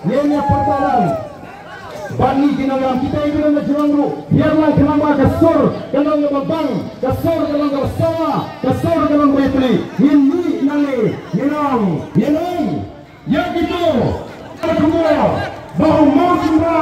Ini pertalan Bani kinang kita ini na Jelangru biarlah kenapa kasur kenang bang kasur kenang bersama kasur kenang betul ini nanti yenang yang itu semua bahu mau semua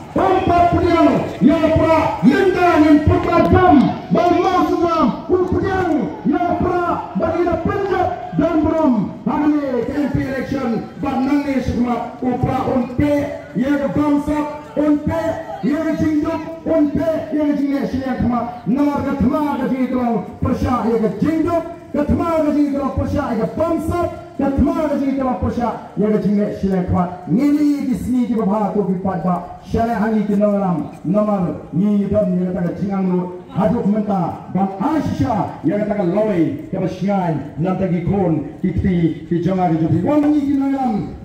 tempat pedang yang pra yang pertajam bahu mau semua pedang yang pra bagi penjat dan berom hari KMP election banang ni semua upra unpe yang bangsa unpe yang jingduk unpe yang jingnya siang kema nomor ketema ke kalau persya yang jingduk ketema ke kalau persya yang bangsa ketema ke kalau persya yang jingnya siang kema ini di sini di bawah tu bipat ba syariah ini di nomor ni dan yang kata jingang lu haduk menta dan Aisyah yang kata loi ke bersian nanti kon di jangan dijupi one ni di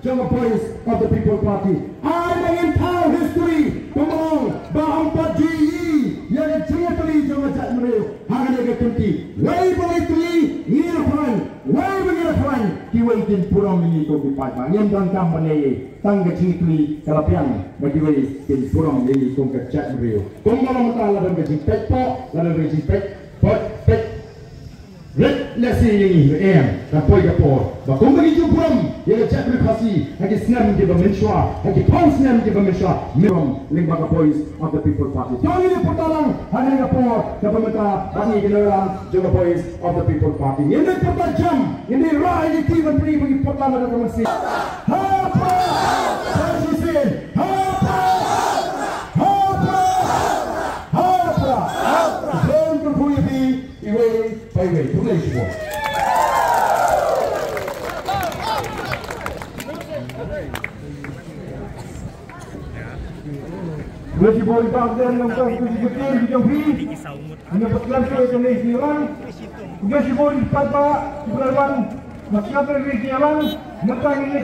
Jungle Boys of the People Party. I ingin tahu history tentang bahampat GE yang cerita Jungle Jat Mereu. Hanya ke kunci. Wei boleh tuli ngirafan, wei ngirafan. Kiwei tin puram ini tu bipat. Yang tangkap mana tangga cerita tuli kalapian bagi wei tin puram ini tu ke Jat Mereu. Kongmalam mata lalu berjing pekpo, lalu berjing pek. Red nasi ini, kapoi kapor. Bakom bagi jupram, yang cak berkasi, lagi senam di bermensyua, lagi paus senam di bermensyua. Mirom lima kapois of the People Party. Jangan ini pertalang, hanya kapor, kapementa, bagi general Jungle Boys of the People Party. Ini pertajam, ini rai di tiwan beri bagi pertalang dan promosi. Hapa, Sajisin, hapa. Jangan berpuisi, iwe. Baik, boleh semua. Boleh boleh bahagian nampak betul di jauhi. Hanya berkelan ke jenis ni orang. Boleh boleh pada berlawan. Macam apa ni orang? Macam ini.